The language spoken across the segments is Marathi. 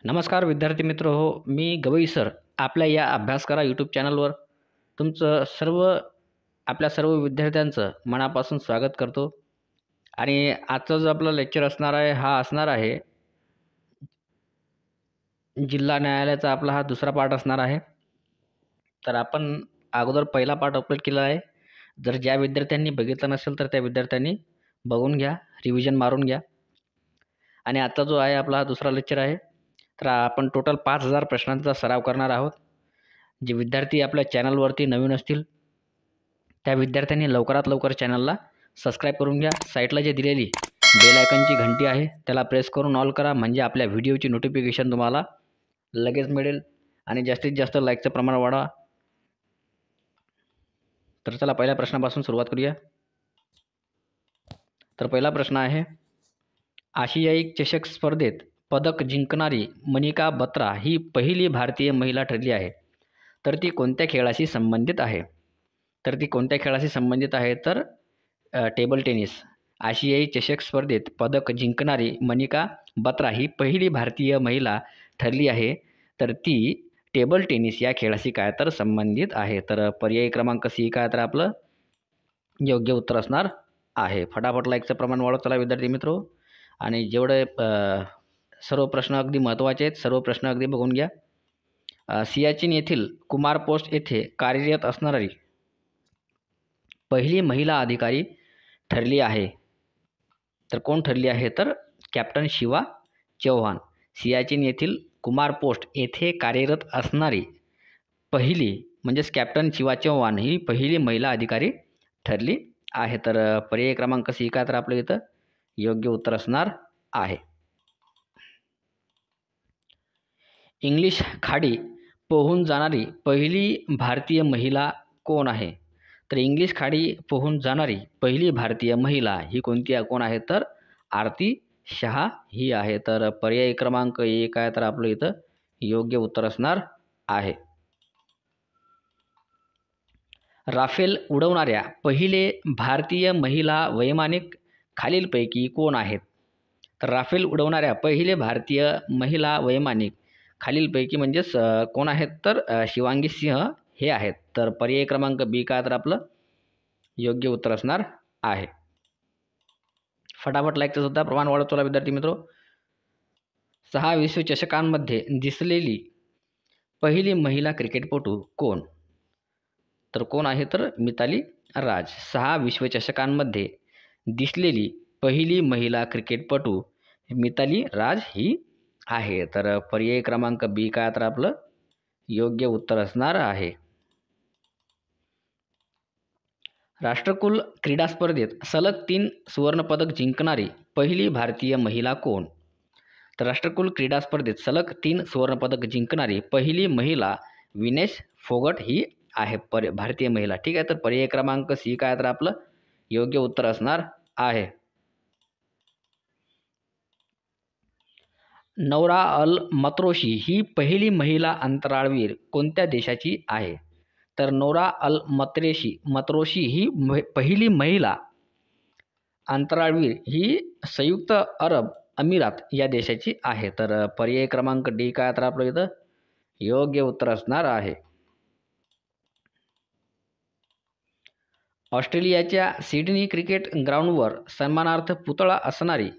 नमस्कार विद्यार्थी मित्र हो, मी गवई सर आपल्या या अभ्यास करा यूट्यूब चॅनलवर तुमचं आपल्या सर्व विद्यार्थ्यांचं मनापासून स्वागत करतो. आणि आजचा जो आपला लेक्चर असणार आहे हा असणार आहे जिल्हा न्यायालयाचा आपला हा दुसरा पार्ट असणार आहे. तर आपण अगोदर पहिला पार्ट अपलोड केला आहे. जर ज्या विद्यार्थ्यांनी बघितला नसेल तर त्या विद्यार्थ्यांनी बघून घ्या, रिव्हिजन मारून घ्या. आणि आजचा जो आहे आपला हा दुसरा लेक्चर आहे. तर आपण टोटल 5000 प्रश्नांचा सराव करणार आहोत. जे विद्यार्थी आपल्या चॅनलवरती नवीन असतील त्या विद्यार्थ्यांनी लवकरात लवकर चॅनलला सबस्क्राईब करून घ्या. साईडला जे दिलेली बेल आयकॉनची घंटी आहे त्याला प्रेस करून ऑल करा, म्हणजे आपल्या व्हिडिओची नोटिफिकेशन तुम्हाला लगेच मिळेल आणि जास्तीत जास्त लाईकचं प्रमाण वाढवा. तर चला पहिल्या प्रश्नापासून सुरुवात करूया. तर पहिला प्रश्न आहे, आशियाई चषक स्पर्धेत पदक जिंकणारी मनिका बत्रा ही पहिली भारतीय महिला ठरली आहे. तर ती कोणत्या खेळाशी संबंधित आहे? तर टेबल टेनिस. आशियाई चषक स्पर्धेत पदक जिंकणारी मनिका बत्रा ही पहिली भारतीय महिला ठरली आहे. तर ती टेबल टेनिस या खेळाशी काय तर संबंधित आहे. तर पर्याय क्रमांक सी काय तर आपलं योग्य उत्तर असणार आहे. फटाफट लाईकचं प्रमाण वाढवत चला विद्यार्थी मित्र. आणि जेवढे सर्व प्रश्न अगदी महत्त्वाचे आहेत, सर्व प्रश्न अगदी बघून घ्या. सियाचीन येथील कुमार पोस्ट येथे कार्यरत असणारी पहिली महिला अधिकारी ठरली आहे. तर कोण ठरली आहे? तर कॅप्टन शिवा चौहान. सियाचीन येथील कुमार पोस्ट येथे कार्यरत असणारी पहिली म्हणजेच कॅप्टन शिवा चौहान ही पहिली महिला अधिकारी ठरली आहे. तर पर्याय क्रमांक सी का तर आपलं इथं योग्य उत्तर असणार आहे. इंग्लिश खाडी पोहून जाणारी पहिली भारतीय महिला कोण आहे? तर इंग्लिश खाडी पोहून जाणारी पहिली भारतीय महिला ही कोण आहे? तर आरती शहा ही आहे. तर पर्याय क्रमांक एक आहे तर आपलं इथं योग्य उत्तर असणार आहे. राफेल उडवणाऱ्या पहिले भारतीय महिला वैमानिक खालीलपैकी कोण आहेत? तर राफेल उडवणाऱ्या पहिले भारतीय महिला वैमानिक खालीलपैकी म्हणजेच कोण आहेत? तर शिवांगी सिंह हे आहेत. तर पर्याय क्रमांक बी काय तर आपलं योग्य उत्तर असणार आहे. फटाफट लाईकचं सुद्धा प्रमाण वाढत चला विद्यार्थी मित्र. 6 विश्वचषकांमध्ये दिसलेली पहिली महिला क्रिकेटपटू कोण? तर कोण आहे? तर मिताली राज. 6 विश्वचषकांमध्ये दिसलेली पहिली महिला क्रिकेटपटू मिताली राज ही आहे. तर पर्याय क्रमांक बी काय तर आपलं योग्य उत्तर असणार आहे. राष्ट्रकुल क्रीडा स्पर्धेत सलग 3 सुवर्णपदक जिंकणारी पहिली भारतीय महिला कोण? तर राष्ट्रकुल क्रीडा स्पर्धेत सलग 3 सुवर्णपदक जिंकणारी पहिली महिला विनेश फोगट ही आहे भारतीय महिला. ठीक आहे. तर पर्याय क्रमांक सी काय तर आपलं योग्य उत्तर असणार आहे. नौरा अल मतरोशी ही पहिली महिला अंतराळवीर कोणत्या देशाची आहे? तर नौरा अल मतरोशी ही पहिली महिला अंतराळवीर ही संयुक्त अरब अमिरात या देशाची आहे. तर पर्याय क्रमांक डी काय तर आपलं इथं योग्य उत्तर असणार आहे. ऑस्ट्रेलियाच्या सिडनी क्रिकेट ग्राउंडवर सन्मानार्थ पुतळा असणारी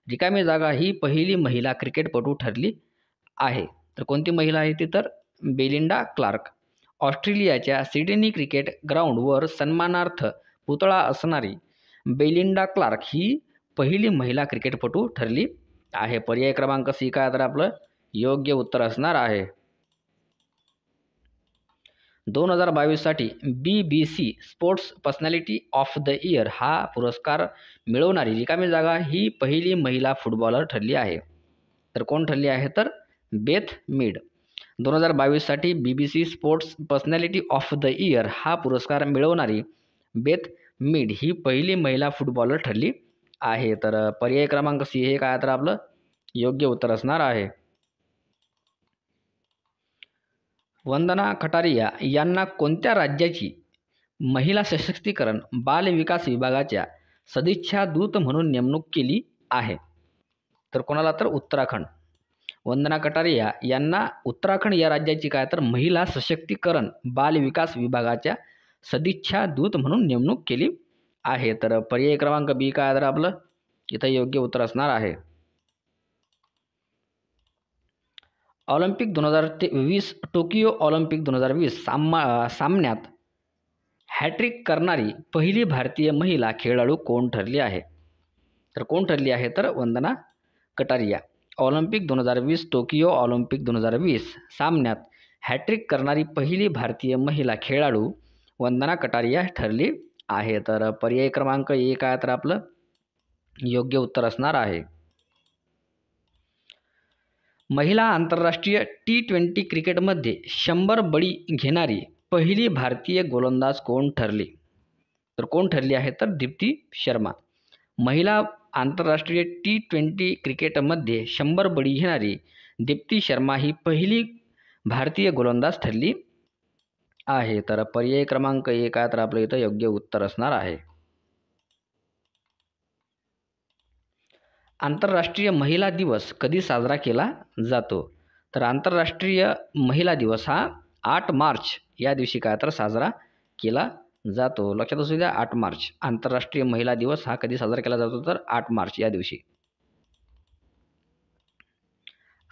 रिकामी जागा ही पहिली महिला क्रिकेटपटू ठरली आहे. तर कोणती महिला आहे ती? तर बेलिंडा क्लार्क. ऑस्ट्रेलियाच्या सिडनी क्रिकेट ग्राउंडवर सन्मानार्थ पुतळा असणारी बेलिंडा क्लार्क ही पहिली महिला क्रिकेटपटू ठरली आहे. पर्याय क्रमांक सी काय तर आपलं योग्य उत्तर असणार आहे. 2022साठी BBC sports personality of the year हा पुरस्कार मिळवणारी रिकामी जागा ही पहिली महिला फुटबॉलर ठरली आहे. तर कोण ठरली आहे? तर बेथ मीड. 2022साठी BBC sports personality of the year हा पुरस्कार मिळवणारी बेथ मीड ही पहिली महिला फुटबॉलर ठरली आहे. तर पर्याय क्रमांक सी हे काय तर आपलं योग्य उत्तर असणार आहे. वंदना कटारिया यांना कोणत्या राज्याची महिला सशक्तीकरण बाल विकास विभागाच्या सदिच्छा दूत म्हणून नेमणूक केली आहे? तर कोणाला? तर उत्तराखंड. वंदना कटारिया यांना उत्तराखंड या राज्याची काय तर महिला सशक्तीकरण बाल विकास विभागाच्या सदिच्छा दूत म्हणून नेमणूक केली आहे. तर पर्याय क्रमांक बी काय तर आपलं इथं योग्य उत्तर असणार आहे. ऑलिम्पिक 2020 टोकियो ऑलिम्पिक 2020 सामन्यात हॅट्रिक करणारी पहिली भारतीय महिला खेळाडू कोण ठरली आहे? तर कोण ठरली आहे? तर Vandana Kataria. Olympic 2020 Tokyo Olympic 2020 सामन्यात हॅट्रिक करणारी पहिली भारतीय महिला खेळाडू वंदना कटारिया ठरली आहे. तर पर्याय क्रमांक ए काय तर आपलं योग्य उत्तर असणार आहे. महिला आंतरराष्ट्रीय T20 क्रिकेटमध्ये 100 बळी घेणारी पहिली भारतीय गोलंदाज कोण ठरली? तर कोण ठरली आहे? तर दीप्ती शर्मा. महिला आंतरराष्ट्रीय T20 क्रिकेटमध्ये 100 बळी घेणारी दीप्ती शर्मा ही पहिली भारतीय गोलंदाज ठरली आहे. तर पर्याय क्रमांक ए काय तर आपलं इथं योग्य उत्तर असणार आहे. आंतरराष्ट्रीय महिला दिवस कधी साजरा केला जातो? तर आंतरराष्ट्रीय महिला दिवस हा 8 मार्च या दिवशी काय तर साजरा केला जातो. लक्षात असू द्या, 8 मार्च आंतरराष्ट्रीय महिला दिवस हा कधी साजरा केला जातो? तर 8 मार्च या दिवशी.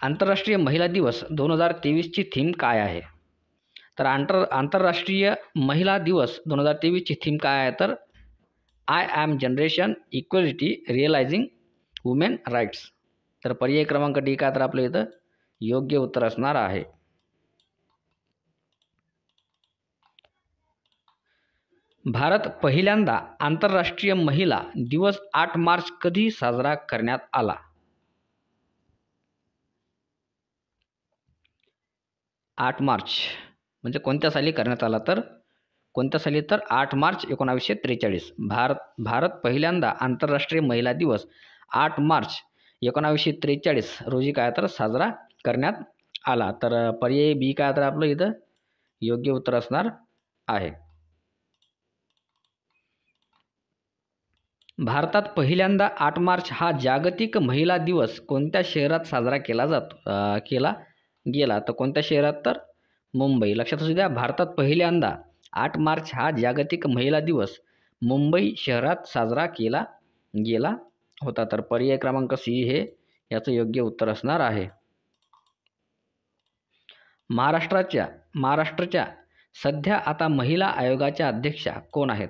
आंतरराष्ट्रीय महिला दिवस 2023ची थीम काय आहे? तर आंतरराष्ट्रीय महिला दिवस 2023ची थीम काय आहे? तर I am generation equality realising women rights. तर पर्याय क्रमांक डी काय तर आपलं इथं योग्य उत्तर असणार आहे. भारत पहिल्यांदा आंतरराष्ट्रीय महिला दिवस 8 मार्च कधी साजरा करण्यात आला? 8 मार्च म्हणजे कोणत्या साली करण्यात आला? तर कोणत्या साली? तर 8 मार्च 1943. भारत पहिल्यांदा आंतरराष्ट्रीय महिला दिवस 8 मार्च 1943 रोजी काय तर साजरा करण्यात आला. तर पर्याय बी काय तर आपलं इथं योग्य उत्तर असणार आहे. भारतात पहिल्यांदा 8 मार्च हा जागतिक महिला दिवस कोणत्या शहरात साजरा केला गेला? तर कोणत्या शहरात? तर मुंबई. लक्षात असू द्या, भारतात पहिल्यांदा 8 मार्च हा जागतिक महिला दिवस मुंबई शहरात साजरा केला गेला होता. तर पर्याय क्रमांक सी हे याचं योग्य उत्तर असणार आहे. महाराष्ट्राच्या सध्या आता महिला आयोगाच्या अध्यक्षा कोण आहेत?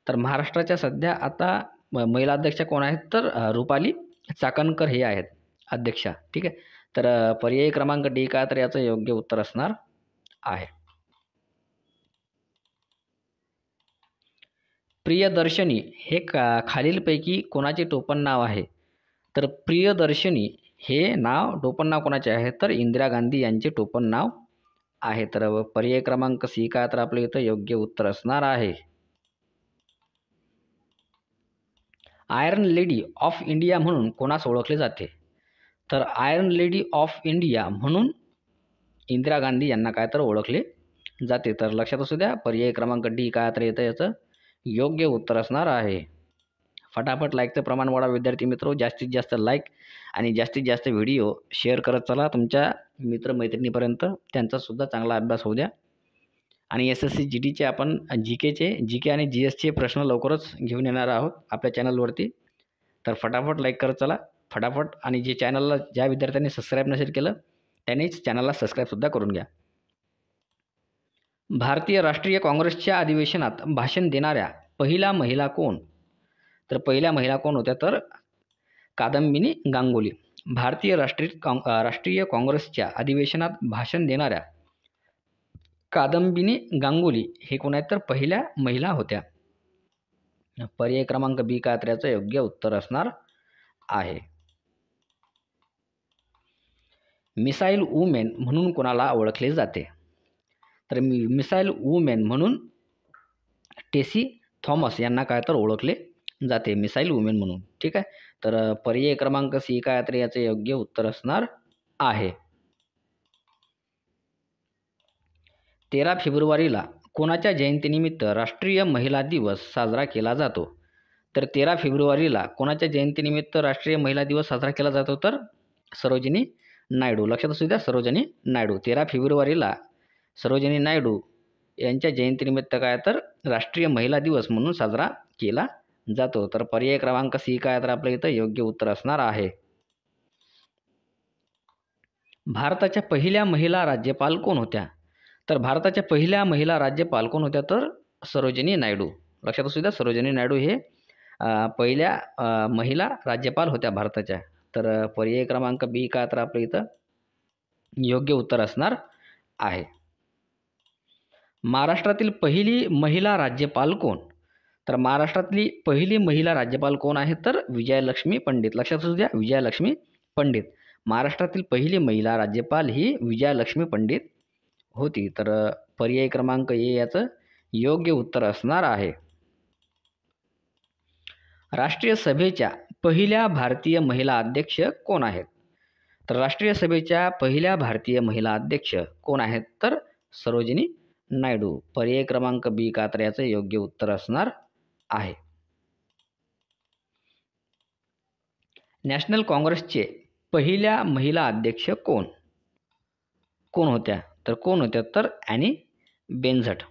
तर महाराष्ट्राच्या सध्या आता महिला अध्यक्षा कोण आहेत? तर रुपाली चाकणकर हे आहेत अध्यक्षा. ठीक आहे. तर पर्याय क्रमांक डी काय तर याचं योग्य उत्तर असणार आहे. प्रियदर्शनी हे खालीलपैकी कोणाचे टोपण नाव आहे? तर प्रियदर्शनी हे टोपण नाव कोणाचे आहे? तर इंदिरा गांधी यांचे टोपण नाव आहे. तर पर्याय क्रमांक सी काय तर आपलं इथं योग्य उत्तर असणार आहे. आयर्न लेडी ऑफ इंडिया म्हणून कोणास ओळखले जाते? तर आयर्न लेडी ऑफ इंडिया म्हणून इंदिरा गांधी यांना काय तर ओळखले जाते. तर लक्षात असू द्या, पर्याय क्रमांक डी काय तर येतं याचं योग्य उत्तर असणार आहे. फटाफट लाईकचं प्रमाण वाढवा विद्यार्थी मित्र. जास्तीत जास्त लाईक आणि जास्तीत जास्त व्हिडिओ शेअर करत चला तुमच्या मित्रमैत्रिणीपर्यंत. त्यांचासुद्धा चांगला अभ्यास होऊ द्या. आणि SSC GTचे आपण जी के आणि GSचे प्रश्न लवकरच घेऊन येणार आहोत आपल्या चॅनलवरती. तर फटाफट लाईक करत चला फटाफट. आणि ज्या विद्यार्थ्यांनी सबस्क्राईब नसेल केलं त्यांनीच चॅनलला सबस्क्राईबसुद्धा करून घ्या. भारतीय राष्ट्रीय काँग्रेसच्या अधिवेशनात भाषण देणाऱ्या पहिल्या महिला कोण? तर पहिल्या महिला कोण होत्या? तर कादंबिनी गांगुली. भारतीय राष्ट्रीय काँग्रेसच्या अधिवेशनात भाषण देणाऱ्या कादंबिनी गांगुली हे कोण आहेत? तर पहिल्या महिला होत्या. पर्याय क्रमांक बी काय तर याचं योग्य उत्तर असणार आहे. मिसाईल वुमेन म्हणून कोणाला ओळखले जाते? तर मिसाईल वुमेन म्हणून टेसी थॉमस यांना काय तर ओळखले जाते मिसाईल वुमेन म्हणून. ठीक आहे. तर पर्याय क्रमांक सी काय तर याचे योग्य उत्तर असणार आहे. 13 फेब्रुवारीला कोणाच्या जयंतीनिमित्त राष्ट्रीय महिला दिवस साजरा केला जातो? तर 13 फेब्रुवारीला कोणाच्या जयंतीनिमित्त राष्ट्रीय महिला दिवस साजरा केला जातो? तर सरोजिनी नायडू. लक्षात असू द्या, सरोजिनी नायडू. 13 फेब्रुवारीला सरोजिनी नायडू यांच्या जयंतीनिमित्त काय तर राष्ट्रीय महिला दिवस म्हणून साजरा केला जातो. तर पर्याय क्रमांक सी काय तर आपल्या इथं योग्य उत्तर असणार आहे. भारताच्या पहिल्या महिला राज्यपाल कोण होत्या? तर भारताच्या पहिल्या महिला राज्यपाल कोण होत्या? तर सरोजिनी नायडू. लक्षात असू द्या, सरोजिनी नायडू हे पहिल्या महिला राज्यपाल होत्या भारताच्या. तर पर्याय क्रमांक बी काय तर आपल्या इथं योग्य उत्तर असणार आहे. महाराष्ट्रातील पहिली महिला राज्यपाल कोण? तर महाराष्ट्रातली पहिली महिला राज्यपाल कोण आहे? तर विजयलक्ष्मी पंडित. लक्षात असू द्या, विजयलक्ष्मी पंडित. महाराष्ट्रातील पहिली महिला राज्यपाल ही विजयलक्ष्मी पंडित होती. तर पर्याय क्रमांक ए याचं योग्य उत्तर असणार आहे. राष्ट्रीय सभेच्या पहिल्या भारतीय महिला अध्यक्ष कोण आहेत? तर राष्ट्रीय सभेच्या पहिल्या भारतीय महिला अध्यक्ष कोण आहेत? तर सरोजिनी नायडू. पर्याय क्रमांक बी का तर याचं योग्य उत्तर असणार आहे. नॅशनल काँग्रेसचे पहिल्या महिला अध्यक्ष कोण होत्या? तर कोण होत्या? तर ॲनी बेझंट.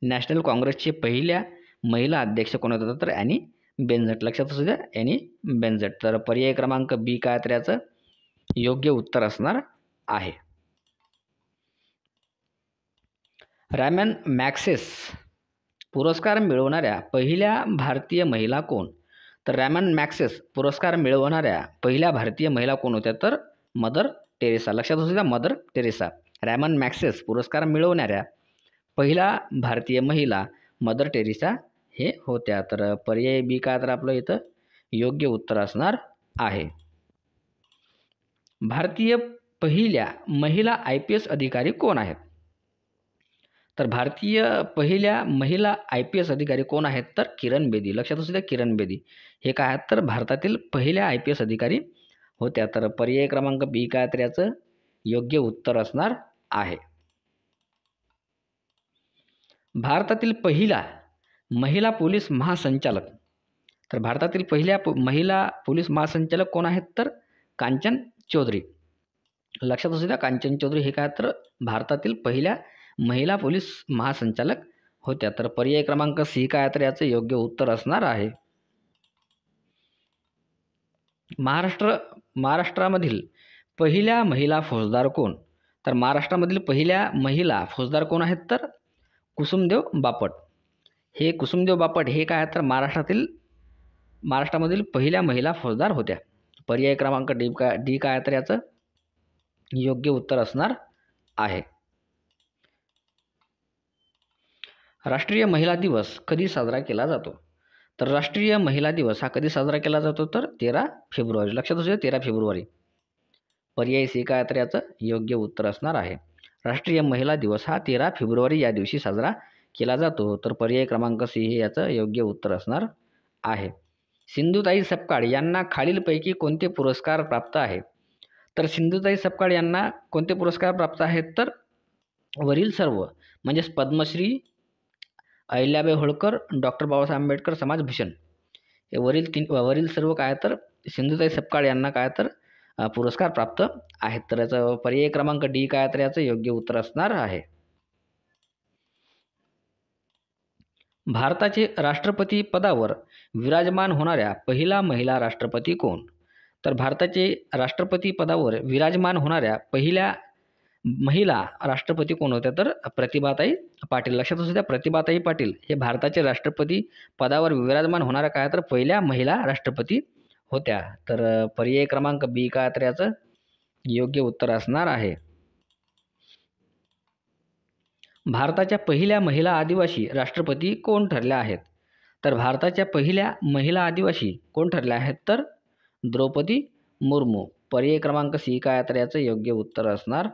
नॅशनल काँग्रेसचे पहिल्या महिला अध्यक्ष कोण होत्या? तर ॲनी बेझंट. लक्षात असू द्या, ॲनी बेझंट. तर पर्याय क्रमांक बी काय तर याचं योग्य उत्तर असणार आहे. रॅमन मॅग्सेस पुरस्कार मिळवणाऱ्या पहिल्या भारतीय महिला कोण? तर रॅमन मॅग्सेस पुरस्कार मिळवणाऱ्या पहिल्या भारतीय महिला कोण होत्या? तर मदर टेरेसा. लक्षात असू द्या, मदर टेरेसा. रॅमन मॅग्सेस पुरस्कार मिळवणाऱ्या पहिल्या भारतीय महिला मदर टेरेसा हे होत्या. तर पर्याय बी काय तर आपलं इथं योग्य उत्तर असणार आहे. भारतीय पहिल्या महिला IPS अधिकारी कोण आहेत? तर भारतीय पहिल्या महिला IPS अधिकारी कोण आहेत? तर किरण बेदी. लक्षात असू द्या, किरण बेदी हे काय आहेत? तर भारतातील पहिल्या IPS अधिकारी होत्या. तर पर्याय क्रमांक बी काय तर याचं योग्य उत्तर असणार आहे. भारतातील पहिला महिला पोलीस महासंचालक. तर भारतातील पहिल्या महिला पोलीस महासंचालक कोण आहेत? तर कांचन चौधरी. लक्षात असू द्या, कांचन चौधरी हे काय तर भारतातील पहिल्या महिला पोलीस महासंचालक होत्या. तर पर्याय क्रमांक सी काय तर याचं योग्य उत्तर असणार आहे. महाराष्ट्रामधील पहिल्या महिला फौजदार कोण? तर महाराष्ट्रामधील पहिल्या महिला फौजदार कोण आहेत? तर कुसुमदेव बापट. हे कुसुमदेव बापट हे काय तर महाराष्ट्रामधील पहिल्या महिला फौजदार होत्या. पर्याय क्रमांक डी काय तर याचं योग्य उत्तर असणार आहे. राष्ट्रीय महिला दिवस कधी साजरा केला जातो? तर राष्ट्रीय महिला दिवस हा कधी साजरा केला जातो? तर 13 फेब्रुवारी. लक्षात असू द्या, 13 फेब्रुवारी. पर्याय सी काय तर याचं योग्य उत्तर असणार आहे. राष्ट्रीय महिला दिवस हा 13 फेब्रुवारी या दिवशी साजरा केला जातो. तर पर्याय क्रमांक सी हे याचं योग्य उत्तर असणार आहे. सिंधुताई सपकाळ यांना खालीलपैकी कोणते पुरस्कार प्राप्त आहेत? तर सिंधुताई सपकाळ यांना कोणते पुरस्कार प्राप्त आहेत? तर वरील सर्व, म्हणजेच पद्मश्री, अहिल्याबाई होळकर, डॉक्टर बाबासाहेब आंबेडकर समाजभूषण हे वरील सर्व काय तर सिंधुताई सपकाळ यांना काय तर पुरस्कार प्राप्त आहेत. तर याचा पर्याय क्रमांक डी काय तर याचं योग्य उत्तर असणार आहे. भारताचे राष्ट्रपती पदावर विराजमान होणाऱ्या पहिला महिला राष्ट्रपती कोण? तर भारताचे राष्ट्रपती पदावर विराजमान होणाऱ्या पहिल्या महिला राष्ट्रपती कोण होत्या? तर प्रतिभाताई पाटील. लक्षात असू द्या, प्रतिभाताई पाटील हे भारताचे राष्ट्रपती पदावर विराजमान होणाऱ्या काय तर पहिल्या महिला राष्ट्रपती होत्या. तर पर्याय क्रमांक बी काय तर याचं योग्य उत्तर असणार आहे. भारताच्या पहिल्या महिला आदिवासी राष्ट्रपती कोण ठरल्या आहेत? तर भारताच्या पहिल्या महिला आदिवासी कोण ठरल्या आहेत? तर द्रौपदी मुर्मू. पर्याय क्रमांक सी काय तर याचं योग्य उत्तर असणार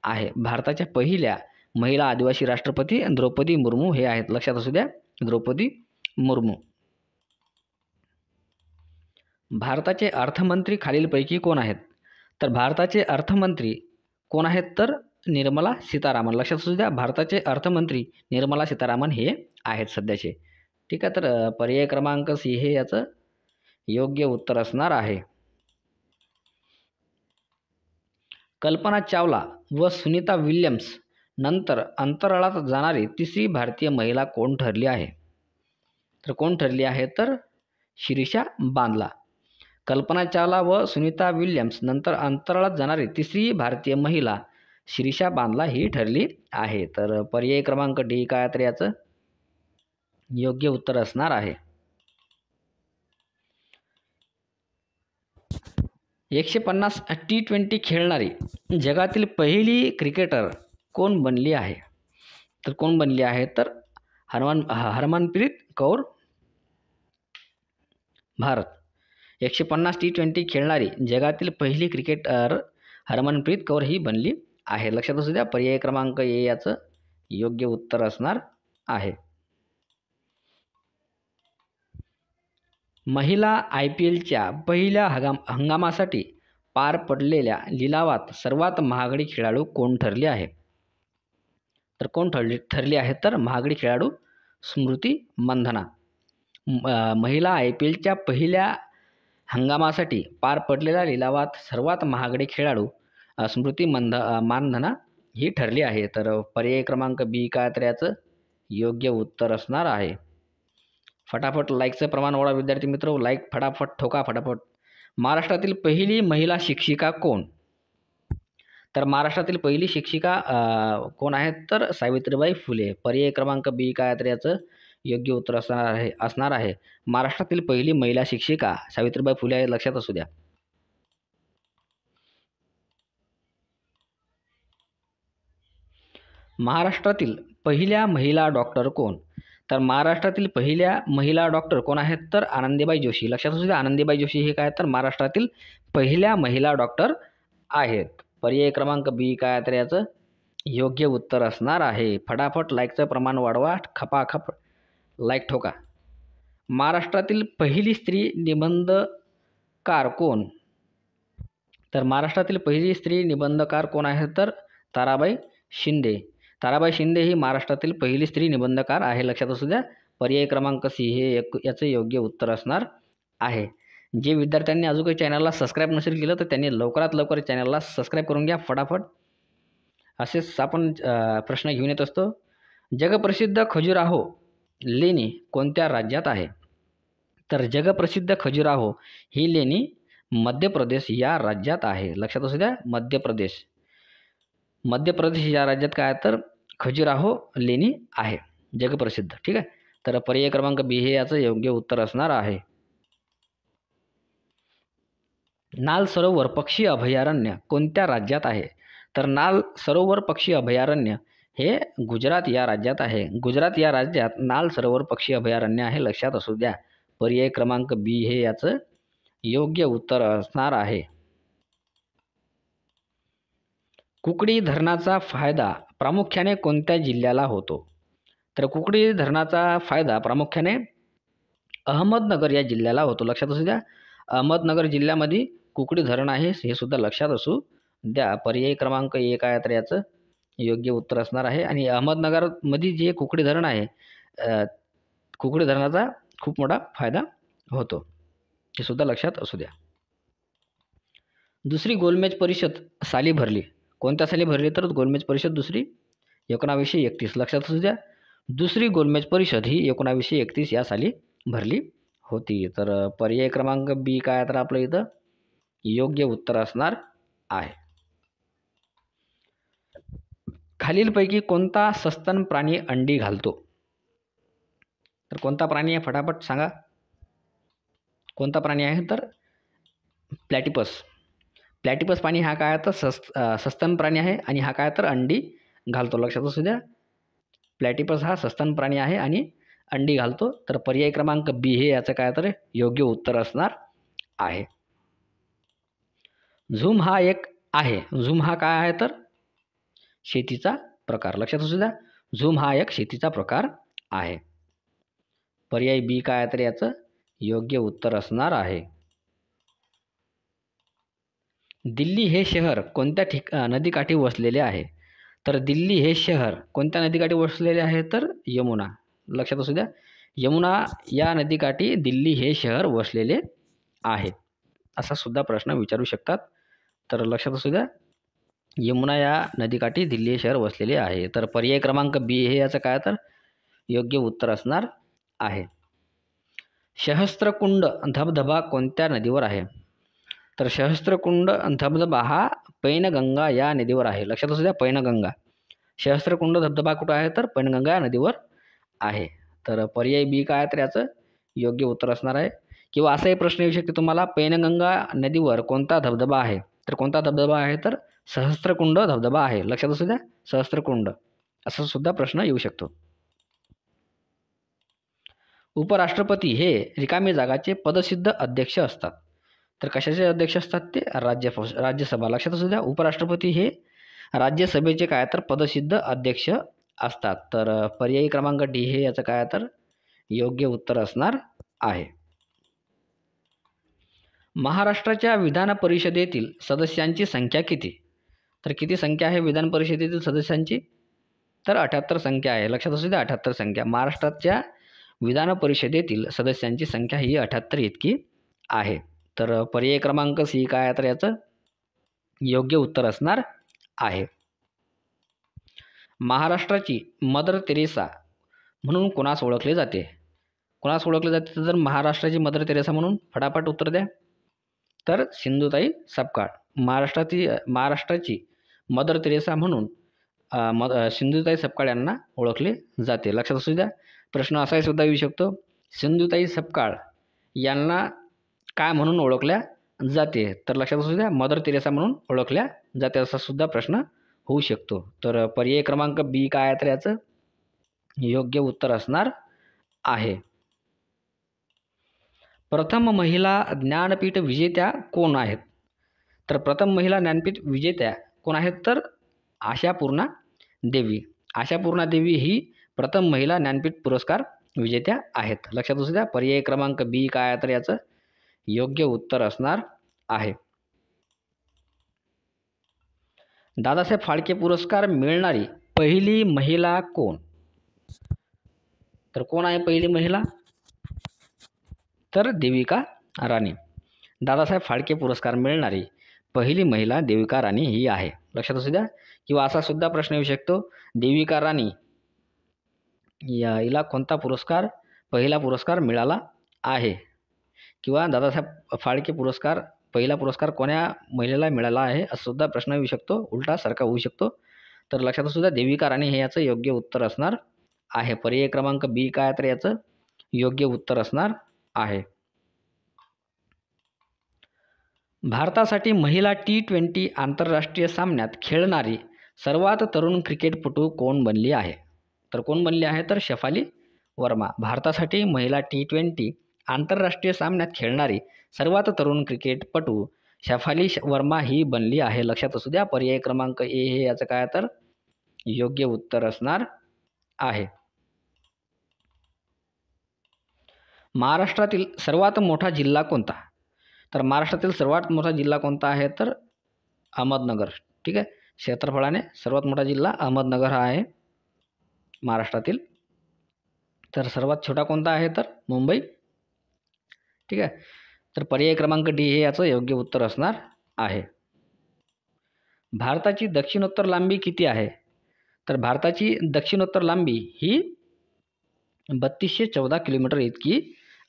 आहे. भारताच्या पहिल्या महिला आदिवासी राष्ट्रपती द्रौपदी मुर्मू हे आहेत. लक्षात असू द्या, द्रौपदी मुर्मू. भारताचे अर्थमंत्री खालीलपैकी कोण आहेत? तर भारताचे अर्थमंत्री कोण आहेत? तर निर्मला सीतारामन. लक्षात असू द्या, भारताचे अर्थमंत्री निर्मला सीतारामन हे आहेत सध्याचे. ठीक आहे, तर पर्याय क्रमांक सी हे याचं योग्य उत्तर असणार आहे. कल्पना चावला व सुनीता विल्यम्स नंतर अंतराळात जाणारी तिसरी भारतीय महिला कोण ठरली आहे? तर कोण ठरली आहे तर शिरीषा बांदला. कल्पना चावला व सुनीता विल्यम्स नंतर अंतराळात जाणारी तिसरी भारतीय महिला शिरीषा बांदला ही ठरली आहे. तर पर्याय क्रमांक डी काय तर याचं योग्य उत्तर असणार आहे. 150 T20 खेळणारी जगातील पहिली क्रिकेटर कोण बनली आहे? तर कोण बनली आहे तर हरमनप्रीत कौर. भारत 150 T20 खेळणारी जगातील पहिली क्रिकेटर हरमनप्रीत कौर ही बनली आहे. लक्षात असू द्या, पर्याय क्रमांक ए याचं योग्य उत्तर असणार आहे. महिला IPLच्या पहिल्या हंगामासाठी पार पडलेल्या लिलावात सर्वात महागडी खेळाडू कोण ठरली आहे? तर कोण ठरली आहे तर महागडी खेळाडू स्मृती मंधना. महिला IPLच्या पहिल्या हंगामासाठी पार पडलेल्या लिलावात सर्वात महागडी खेळाडू स्मृती मानधना ही ठरली आहे. तर पर्याय क्रमांक बी काय तर याचं योग्य उत्तर असणार आहे. फटाफट लाईकचं प्रमाण वाढवा विद्यार्थी मित्र. लाईक फटाफट ठोका फटाफट. महाराष्ट्रातील पहिली महिला शिक्षिका कोण? तर महाराष्ट्रातील पहिली शिक्षिका कोण आहेत तर सावित्रीबाई फुले. पर्याय क्रमांक बी काय तर याचं योग्य उत्तर असणार आहे. महाराष्ट्रातील पहिली महिला शिक्षिका सावित्रीबाई फुले आहे. लक्षात असू द्या. महाराष्ट्रातील पहिल्या महिला डॉक्टर कोण? तर महाराष्ट्रातील पहिल्या महिला डॉक्टर कोण आहेत तर आनंदीबाई जोशी. लक्षात असू द्या, आनंदीबाई जोशी हे काय तर महाराष्ट्रातील पहिल्या महिला डॉक्टर आहेत. पर्याय क्रमांक बी काय तर याचं योग्य उत्तर असणार आहे. फटाफट लाईकचं प्रमाण वाढवा, खपाखप लाईक ठोका. महाराष्ट्रातील पहिली स्त्री निबंधकार कोण? तर महाराष्ट्रातील पहिली स्त्री निबंधकार कोण आहे तर ताराबाई शिंदे. ताराबाई शिंदे ही महाराष्ट्रातील पहिली स्त्री निबंधकार आहे. लक्षात असू द्या, पर्याय क्रमांक सी हे याचं योग्य उत्तर असणार आहे. जे विद्यार्थ्यांनी अजून काही चॅनलला सबस्क्राईब नसेल केलं तर त्यांनी लवकरात लवकर चॅनलला सबस्क्राईब करून घ्या फटाफट. असेच आपण प्रश्न घेऊन येत असतो. जगप्रसिद्ध खजुराहो लेणी कोणत्या राज्यात आहे? तर जगप्रसिद्ध खजुराहो ही लेणी मध्य प्रदेश या राज्यात आहे. लक्षात असू द्या, मध्य प्रदेश या राज्यात काय तर खजुराहो लेणी आहे जगप्रसिद्ध. ठीक आहे, तर पर्याय क्रमांक बी हे याचं योग्य उत्तर असणार आहे. नाल सरोवर पक्षी अभयारण्य कोणत्या राज्यात आहे? तर नाल सरोवर पक्षी अभयारण्य हे गुजरात या राज्यात आहे. गुजरात या राज्यात नाल सरोवर पक्षी अभयारण्य आहे. लक्षात असू द्या, पर्याय क्रमांक बी हे याचं योग्य उत्तर असणार आहे. कुकडी धरणाचा फायदा प्रामुख्याने कोणत्या जिल्ह्याला होतो? तर कुकडी धरणाचा फायदा प्रामुख्याने अहमदनगर या जिल्ह्याला होतो. लक्षात असू द्या, अहमदनगर जिल्ह्यामध्ये कुकडी धरण आहे हे सुद्धा लक्षात असू द्या. पर्याय क्रमांक ए काय तर याचं योग्य उत्तर असणार आहे. आणि अहमदनगरमध्ये जे कुकडी धरण आहे, कुकडी धरणाचा खूप मोठा फायदा होतो हे सुद्धा लक्षात असू द्या. दुसरी गोलमेज परिषद साली भरली. कोणत्या साली भरली? तर गोलमेज परिषद दुसरी 1931. लक्षात असू द्या, दुसरी गोलमेज परिषद ही 1931 या साली भरली होती. तर पर्याय क्रमांक बी काय तर आपलं इथं योग्य उत्तर असणार आहे. खालीलपैकी कोणता सस्तन प्राणी अंडी घालतो? तर कोणता प्राणी आहे फटाफट सांगा. कोणता प्राणी आहे तर प्लॅटिपस. प्लॅटिपस प्राणी हा काय तर सस्तन प्राणी आहे आणि हा काय तर अंडी घालतो. लक्षात असू द्या, प्लॅटिपस हा सस्तन प्राणी आहे आणि अंडी घालतो. तर पर्याय क्रमांक बी हे याचं काय तर योग्य उत्तर असणार आहे. झूम हा एक आहे. झूम हा काय आहे तर शेतीचा प्रकार. लक्षात असू द्या, झूम हा एक शेतीचा प्रकार आहे. पर्याय बी काय तर याचं योग्य उत्तर असणार आहे. दिल्ली हे शहर कोणत्या नदीकाठी वसलेले आहे? तर दिल्ली हे शहर कोणत्या नदीकाठी वसलेले आहे तर यमुना. लक्षात असू द्या, यमुना या नदीकाठी दिल्ली हे शहर वसलेले आहे. असा सुद्धा प्रश्न विचारू शकतात. तर लक्षात असू द्या, यमुना या नदीकाठी दिल्ली हे शहर वसलेले आहे. तर पर्याय क्रमांक बी हे याचं काय तर योग्य उत्तर असणार आहे. सहस्त्रकुंड धबधबा कोणत्या नदीवर आहे? तर सहस्त्रकुंड धबधबा हा पैनगंगा या नदीवर आहे. लक्षात असू द्या, पैनगंगा. सहस्त्रकुंड धबधबा कुठं आहे? तर पैनगंगा या नदीवर आहे. तर पर्याय बी काय तर याचं योग्य उत्तर असणार आहे. किंवा असाही प्रश्न येऊ शकतो तुम्हाला, पैनगंगा नदीवर कोणता धबधबा आहे? तर कोणता धबधबा आहे? तर सहस्त्रकुंड धबधबा आहे. लक्षात असू द्या, सहस्त्रकुंड असा सुद्धा प्रश्न येऊ शकतो. उपराष्ट्रपती हे रिकामी जागाचे पदसिद्ध अध्यक्ष असतात. तर कशाचे अध्यक्ष असतात ते? राज्यसभा. लक्षात असू द्या, उपराष्ट्रपती हे राज्यसभेचे काय तर पदसिद्ध अध्यक्ष असतात. तर पर्यायी क्रमांक डी हे याचं काय तर योग्य उत्तर असणार आहे. महाराष्ट्राच्या विधान परिषदेतील सदस्यांची संख्या किती? तर किती संख्या आहे विधान परिषदेतील सदस्यांची? तर 78 संख्या आहे. लक्षात असू द्या, 78 संख्या. महाराष्ट्राच्या विधान परिषदेतील सदस्यांची संख्या ही 78 इतकी आहे. तर पर्याय क्रमांक सी काय तर याचं योग्य उत्तर असणार आहे. महाराष्ट्राची मदर तेरेसा म्हणून कोणास ओळखले जाते? कोणास ओळखले जाते? तर महाराष्ट्राची मदर तेरेसा म्हणून फटाफट उत्तर द्या. तर सिंधुताई सपकाळ. महाराष्ट्राची मदर तेरेसा म्हणून सिंधुताई सपकाळ यांना ओळखले जाते. लक्षात असू द्या, प्रश्न असाही सुद्धा येऊ शकतो, सिंधुताई सपकाळ यांना काय म्हणून ओळखल्या जाते? तर लक्षात असू द्या, मदर तेरेसा म्हणून ओळखल्या जाते असा सुद्धा प्रश्न होऊ शकतो. तर पर्याय क्रमांक बी काय आहे तर याचं योग्य उत्तर असणार आहे. प्रथम महिला ज्ञानपीठ विजेत्या कोण आहेत? तर प्रथम महिला ज्ञानपीठ विजेत्या कोण आहेत? तर आशापूर्णा देवी. आशापूर्णा देवी ही प्रथम महिला ज्ञानपीठ पुरस्कार विजेत्या आहेत. लक्षात असू द्या, पर्याय क्रमांक बी काय आहे तर याचं योग्य उत्तर असणार आहे. दादासाहेब फाळके पुरस्कार मिळणारी पहिली महिला कोण? तर कोण आहे पहिली महिला? तर देविका राणी. दादासाहेब फाळके पुरस्कार मिळणारी पहिली महिला देविका राणी ही आहे. लक्षात असू द्या. किंवा असा सुद्धा प्रश्न येऊ शकतो, देविका राणी हिला कोणता पुरस्कार पहिला पुरस्कार मिळाला आहे? किंवा दादासाहेब फाळके पुरस्कार पहिला पुरस्कार कोण्या महिलेला मिळाला आहे असा सुद्धा प्रश्न येऊ शकतो, उलटा सारखा होऊ शकतो. तर लक्षात असू द्या, देविका राणी हे याचं योग्य उत्तर असणार आहे. पर्याय क्रमांक बी काय तर याचं योग्य उत्तर असणार आहे. भारतासाठी महिला T20 आंतरराष्ट्रीय सामन्यात खेळणारी सर्वात तरुण क्रिकेटपटू कोण बनली आहे? तर कोण बनली आहे? तर शेफाली वर्मा. भारतासाठी महिला T20 आंतरराष्ट्रीय सामन्यात खेळणारी सर्वात तरुण क्रिकेटपटू शेफाली वर्मा ही बनली आहे. लक्षात असू द्या, पर्याय क्रमांक ए हे याचं काय तर योग्य उत्तर असणार आहे. महाराष्ट्रातील सर्वात मोठा जिल्हा कोणता? तर महाराष्ट्रातील सर्वात मोठा जिल्हा कोणता आहे? तर अहमदनगर. ठीक आहे, क्षेत्रफळाने सर्वात मोठा जिल्हा अहमदनगर हा आहे महाराष्ट्रातील. तर सर्वात छोटा कोणता आहे? तर मुंबई. ठीक आहे, तर पर्याय क्रमांक डी हे याचं योग्य उत्तर असणार आहे. भारताची दक्षिणोत्तर लांबी किती आहे? तर भारताची दक्षिणोत्तर लांबी ही 3214 किलोमीटर इतकी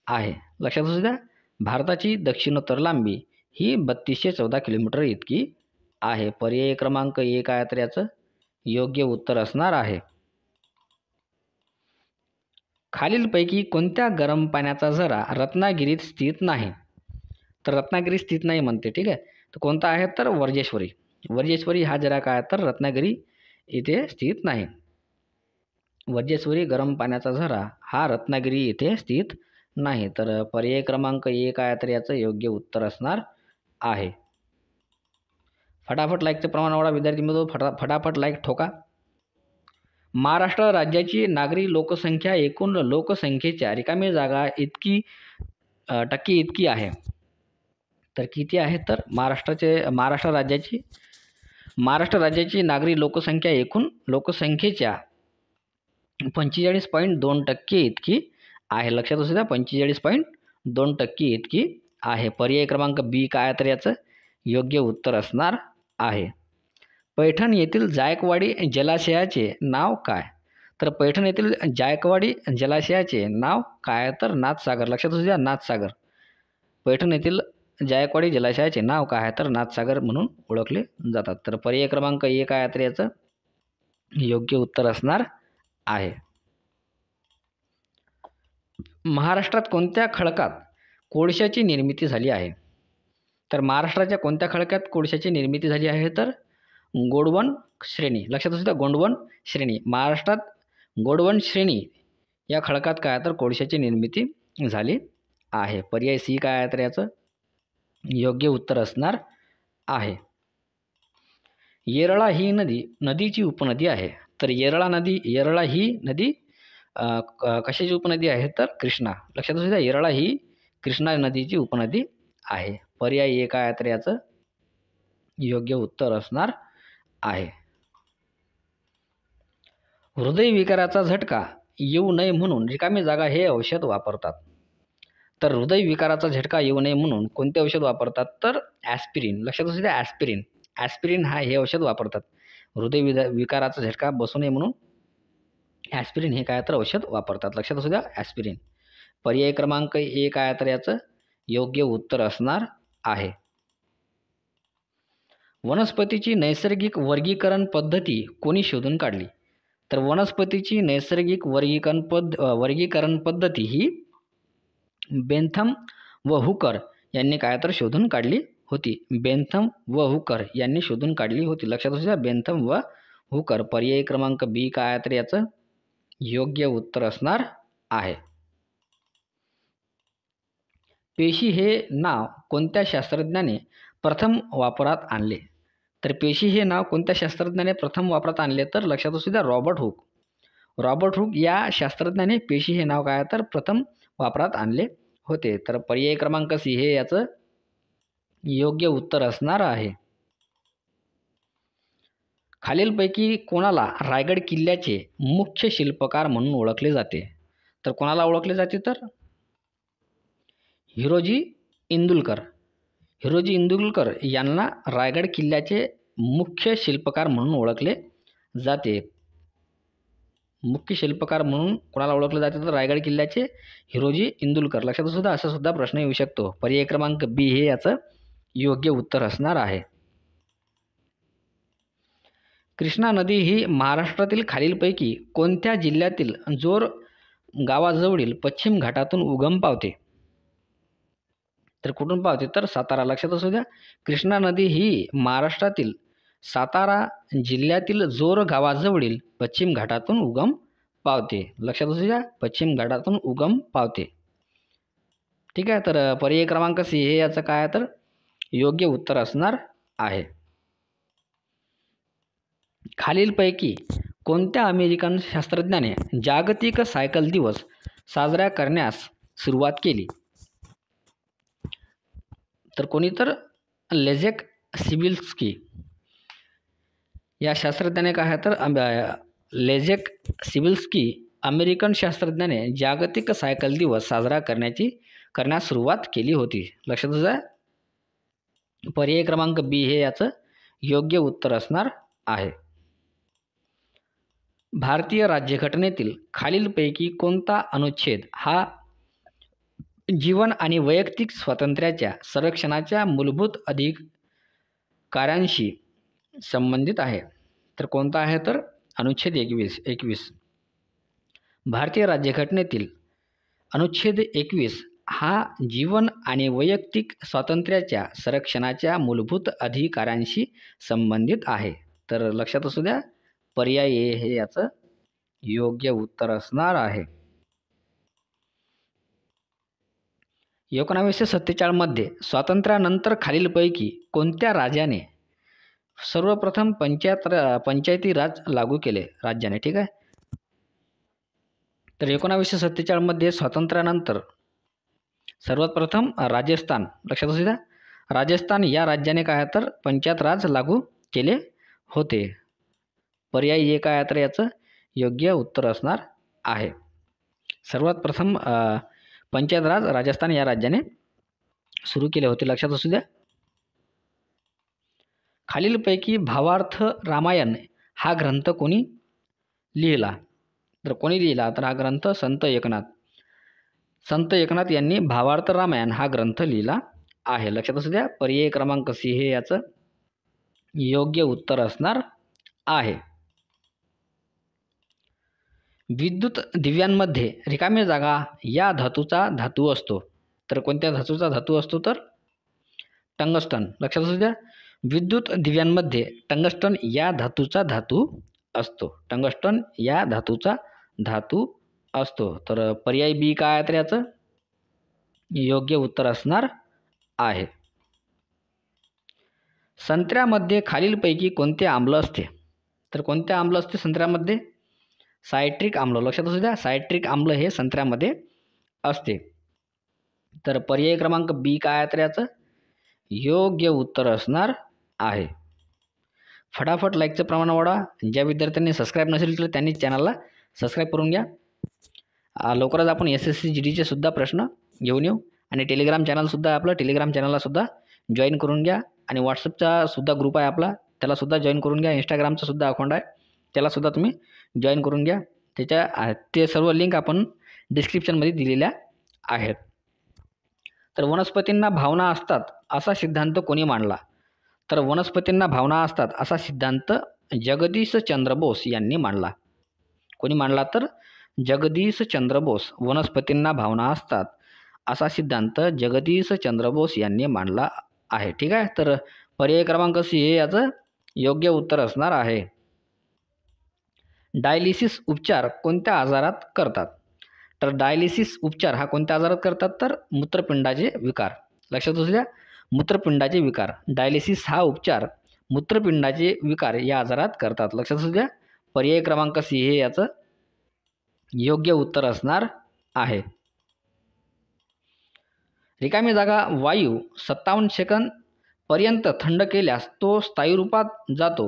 आहे. लक्षात असू द्या, भारताची दक्षिणोत्तर लांबी ही 3214 किलोमीटर इतकी आहे. पर्याय क्रमांक ए काय तर याचं योग्य उत्तर असणार आहे. खालीलपैकी कोणत्या गरम पाण्याचा झरा रत्नागिरीत स्थित नाही? तर रत्नागिरी स्थित नाही म्हणते. ठीक आहे, तर कोणता आहे? तर वर्जेश्वरी. वर्जेश्वरी हा झरा काय तर रत्नागिरी इथे स्थित नाही. वर्जेश्वरी गरम पाण्याचा झरा हा रत्नागिरी येथे स्थित नाही. तर पर्याय क्रमांक ए काय तर याचं योग्य उत्तर असणार आहे. फटाफट लाईकचं प्रमाण वाढवा विद्यार्थी मित्र, फटाफट लाईक ठोका. महाराष्ट्र राज्याची नागरी लोकसंख्या एकूण लोकसंख्येच्या रिकामी जागा टक्के इतकी आहे. तर किती आहे? तर महाराष्ट्र राज्याची नागरी लोकसंख्या एकूण लोकसंख्येच्या 45.2% इतकी आहे. लक्षात असू द्या, 45.2% इतकी आहे. पर्याय क्रमांक बी काय तर याचं योग्य उत्तर असणार आहे. पैठण येथील जायकवाडी जलाशयाचे नाव काय? तर पैठण येथील जायकवाडी जलाशयाचे नाव काय? तर नाथसागर. लक्षात असू द्या, नाथसागर. पैठण येथील जायकवाडी जलाशयाचे नाव काय आहे? तर नाथसागर म्हणून ओळखले जातात. तर पर्याय क्रमांक 1 काय तर याचं योग्य उत्तर असणार आहे. महाराष्ट्रात कोणत्या खडकात कोळशाची निर्मिती झाली आहे? तर महाराष्ट्राच्या कोणत्या खडकात कोळशाची निर्मिती झाली आहे? तर गोंडवन श्रेणी. लक्षात असू द्या, गोंडवन श्रेणी. महाराष्ट्रात गोंडवन श्रेणी या खडकात काय तर कोळशाची निर्मिती झाली आहे. पर्याय सी काय आहे तर याचं योग्य उत्तर असणार आहे. येरळा ही नदीची उपनदी आहे. तर येरळा ही नदी कशाची उपनदी आहे? तर कृष्णा. लक्षात असू द्या, येरळा ही कृष्णा नदीची उपनदी आहे. पर्याय 1 काय तर याचं योग्य उत्तर असणार आहे. हृदयविकाराचा झटका येऊ नये म्हणून रिकामी जागा हे औषध वापरतात. तर हृदयविकाराचा झटका येऊ नये म्हणून कोणते औषध वापरतात? तर ॲस्पिरिन. लक्षात असू द्या, ॲस्पिरिन. ॲस्पिरिन हे औषध वापरतात. विकाराचा झटका बसू नये म्हणून ॲस्पिरिन हे काय तर औषध वापरतात. लक्षात असू द्या, ॲस्पिरिन. पर्याय क्रमांक 1 काय तर याचं योग्य उत्तर असणार आहे. वनस्पतीची नैसर्गिक वर्गीकरण पद्धती कोणी शोधून काढली? तर वनस्पतीची नैसर्गिक वर्गीकरण पद्धती ही बेंथम व हुकर यांनी काय तर शोधून काढली होती. बेंथम व हुकर यांनी शोधून काढली होती. लक्षात असू द्या, बेंथम व हुकर. पर्याय क्रमांक बी काय तर याचं योग्य उत्तर असणार आहे. पेशी हे नाव कोणत्या शास्त्रज्ञाने प्रथम वापरात आणले? तर पेशी हे नाव कोणत्या शास्त्रज्ञाने प्रथम वापरात आणले? तर लक्षात असू द्या, रॉबर्ट हुक. रॉबर्ट हुक या शास्त्रज्ञाने पेशी हे नाव काय तर प्रथम वापरात आणले होते. तर पर्याय क्रमांक सी हे याचं योग्य उत्तर असणार आहे. खालीलपैकी कोणाला रायगड किल्ल्याचे मुख्य शिल्पकार म्हणून ओळखले जाते? तर कोणाला ओळखले जाते? तर हिरोजी इंदुलकर. हिरोजी इंदुलकर यांना रायगड किल्ल्याचे मुख्य शिल्पकार म्हणून ओळखले जाते. मुख्य शिल्पकार म्हणून कोणाला ओळखले जाते? तर रायगड किल्ल्याचे हिरोजी इंदुलकर. लक्षात असू द्या, असा सुद्धा प्रश्न येऊ शकतो. पर्याय क्रमांक बी हे याचं योग्य उत्तर असणार आहे. कृष्णा नदी ही महाराष्ट्रातील खालीलपैकी कोणत्या जिल्ह्यातील जोर गावाजवळील पश्चिम घाटातून उगम पावते? तर कुठून पावते? तर सातारा. लक्षात असू द्या, कृष्णा नदी ही महाराष्ट्रातील सातारा जिल्ह्यातील जोर गावाजवळील पश्चिम घाटातून उगम पावते. लक्षात असू द्या, पश्चिम घाटातून उगम पावते. ठीक आहे. तर पर्याय क्रमांक सी हे याचं काय तर योग्य उत्तर असणार आहे. खालीलपैकी कोणत्या अमेरिकन शास्त्रज्ञाने जागतिक सायकल दिवस साजरा करण्यास सुरुवात केली? तर कोणी? तर लेझेक सिबिल्स्की या शास्त्रज्ञाने काय आहे तर लेझेक सिबिल्स्की अमेरिकन शास्त्रज्ञाने जागतिक सायकल दिवस साजरा करण्यास सुरुवात केली होती. लक्षात असू, पर्याय क्रमांक बी हे याचं योग्य उत्तर असणार आहे. भारतीय राज्यघटनेतील खालीलपैकी कोणता अनुच्छेद हा जीवन आणि वैयक्तिक स्वातंत्र्याच्या संरक्षणाच्या मूलभूत अधिकारांशी संबंधित आहे? तर कोणता आहे? तर अनुच्छेद 21. भारतीय राज्यघटनेतील अनुच्छेद 21 हा जीवन आणि वैयक्तिक स्वातंत्र्याच्या संरक्षणाच्या मूलभूत अधिकारांशी संबंधित आहे. तर लक्षात असू द्या, पर्याय ए हे याचं योग्य उत्तर असणार आहे. 1947 मध्ये स्वातंत्र्यानंतर खालीलपैकी कोणत्या राजाने सर्वप्रथम पंचायती राज लागू केले राज्याने? ठीक आहे. तर 1947 मध्ये स्वातंत्र्यानंतर सर्वात प्रथम राजस्थान. लक्षात असू द्या, राजस्थान या राज्याने काय तर पंचायत राज लागू केले होते. पर्याय ए काय तर याचं योग्य उत्तर असणार आहे. सर्वात प्रथम पंचायत राज राजस्थान या राज्याने सुरू केले होते. लक्षात असू द्या. खालीलपैकी भावार्थ रामायण हा ग्रंथ कोणी लिहिला? तर कोणी लिहिला? तर हा ग्रंथ संत एकनाथ यांनी भावार्थ रामायण हा ग्रंथ लिहिला आहे. लक्षात असू द्या. पर्याय क्रमांक सी हे याचं योग्य उत्तर असणार आहे. विद्युत दिव्यांमध्ये रिकामी जागा या धातूचा धातू असतो. तर कोणत्या धातूचा धातू असतो? तर टंगस्टन. लक्षात असू द्या. विद्युत दिव्यांमध्ये टंगस्टन या धातूचा धातू असतो. टंगस्टन या धातूचा धातू असतो. तर पर्याय बी काय आहे तर याचं योग्य उत्तर असणार आहे. संत्र्यामध्ये खालीलपैकी कोणते आम्ल असते? तर कोणते आम्ल असते संत्र्यामध्ये? सायट्रिक आम्ल. लक्षात असू द्या. सायट्रिक आम्ल हे संत्र्यामध्ये असते. तर पर्याय क्रमांक बी काय आहे तर याचं योग्य उत्तर असणार आहे. फटाफट लाईकचं प्रमाण वाढवा. ज्या विद्यार्थ्यांनी सबस्क्राईब नसेल केलं त्यांनी चॅनलला सबस्क्राईब करून घ्या. लवकरच आपण SSC GDचे सुद्धा प्रश्न घेऊन येऊ. आणि टेलिग्राम चॅनलसुद्धा आपलं टेलिग्राम चॅनललासुद्धा जॉईन करून घ्या. आणि व्हॉट्सअपचा सुद्धा ग्रुप आहे आपला, त्यालासुद्धा जॉईन करून घ्या. इंस्टाग्रामचा सुद्धा अकाउंट आहे, त्यालासुद्धा तुम्ही जॉईन करून घ्या. ते सर्व लिंक आपण डिस्क्रिप्शनमध्ये दिलेल्या आहेत. तर वनस्पतींना भावना असतात असा सिद्धांत कोणी मांडला? तर वनस्पतींना भावना असतात असा सिद्धांत जगदीशचंद्र बोस यांनी मांडला. कोणी मांडला? तर जगदीशचंद्र बोस. वनस्पतींना भावना असतात असा सिद्धांत जगदीशचंद्र बोस यांनी मांडला आहे. ठीक आहे. तर पर्याय क्रमांक सी हे याचं योग्य उत्तर असणार आहे. डायलिसिस उपचार कोणत्या आजारात करतात? तर डायलिसिस उपचार हा कोणत्या आजारात करतात? तर मूत्रपिंडाचे विकार. लक्षात असू द्या. मूत्रपिंडाचे विकार. डायलिसिस हा उपचार मूत्रपिंडाचे विकार या आजारात करतात. लक्षात असू द्या. पर्याय क्रमांक सी हे याचं योग्य उत्तर असणार आहे. रिकामी जागा वायू 57 सेकंद पर्यंत थंड केल्यास तो स्थायी रूपात जातो,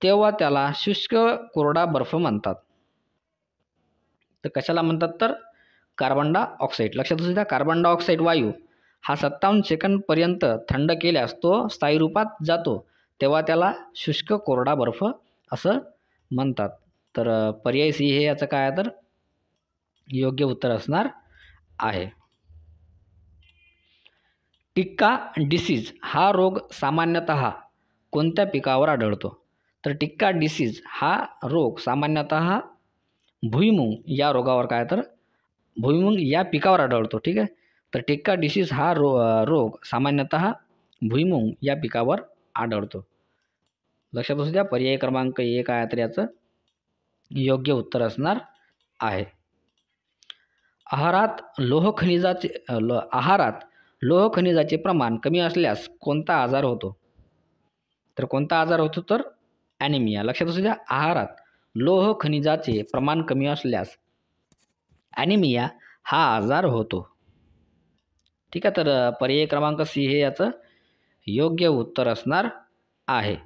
तेव्हा त्याला शुष्क कोरडा बर्फ म्हणतात. तर कशाला म्हणतात? तर कार्बन डायऑक्साईड. लक्षात असू द्या. कार्बन डायऑक्साईड वायू हा 57 सेकंदपर्यंत थंड केल्यास तो स्थायी रूपात जातो, तेव्हा त्याला शुष्क कोरडा बर्फ असं म्हणतात. तर पर्याय सी हे याचं काय आहे तर योग्य उत्तर असणार आहे. टिक्का डिसीज हा रोग सामान्यतः कोणत्या पिकावर आढळतो? तर टिक्का डिसीज हा रोग सामान्यतः भुईमुग या रोगावर काय तर भुईमुग या पिकावर आढळतो. ठीक आहे. तर टिक्का डिसीज हा रोग सामान्यतः भुईमुग या पिकावर आढळतो. लक्षात असू द्या. पर्याय क्रमांक 1 आहे तर याचं योग्य उत्तर असणार आहे. आहारात लोह खनिजाचे प्रमाण कमी असल्यास कोणता आजार होतो? तर कोणता आजार होतो? तर ॲनिमिया. लक्षात असू द्या. आहारात लोह खनिजाचे प्रमाण कमी असल्यास ॲनिमिया हा आजार होतो. ठीक आहे. तर पर्याय क्रमांक सी हे याचं योग्य उत्तर असणार आहे.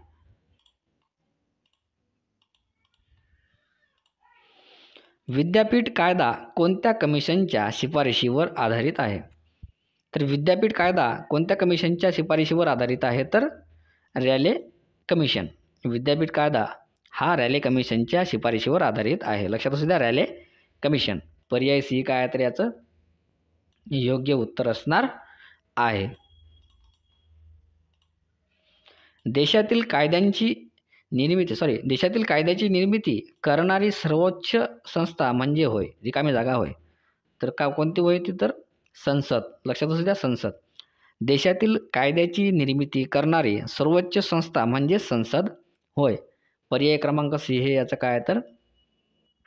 विद्यापीठ कायदा कोणत्या कमिशनच्या शिफारशीवर आधारित आहे? तर विद्यापीठ कायदा कोणत्या कमिशनच्या शिफारशीवर आधारित आहे? तर रॅले कमिशन. विद्यापीठ कायदा हा रॅले कमिशनच्या शिफारशीवर आधारित आहे. लक्षात असू द्या. Raleigh commission. पर्याय सी काय आहे तर याचं योग्य उत्तर असणार आहे. देशातील कायद्याची निर्मिती करणारी सर्वोच्च संस्था म्हणजे होय. रिकामी जागा होय. तर कोणती होय ती? तर संसद. लक्षात असू द्या. संसद. देशातील कायद्याची निर्मिती करणारी सर्वोच्च संस्था म्हणजे संसद होय. पर्याय क्रमांक सी हे याचं काय तर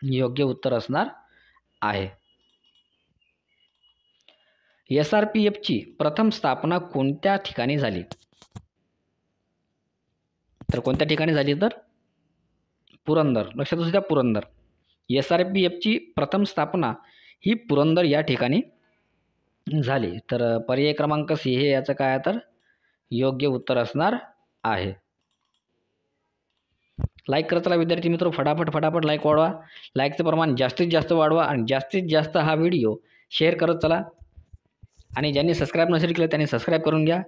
योग्य उत्तर असणार आहे. SRPFची प्रथम स्थापना कोणत्या ठिकाणी झाली? तर कोणत्या ठिकाणी झाली? तर पुरंदर. लक्षात असू द्या. पुरंदर. SRPFची प्रथम स्थापना ही पुरंदर या ठिकाणी झाली. तर पर्याय क्रमांक सी हे याचं काय तर योग्य उत्तर असणार आहे. लाईक करत चला विद्यार्थी मित्र. फटाफट लाईक वाढवा. लाईकचं प्रमाण जास्तीत जास्त वाढवा आणि जास्तीत जास्त हा व्हिडिओ शेअर करत चला. आणि ज्यांनी सबस्क्राईब नसेल केलं त्यांनी सबस्क्राईब करून घ्या.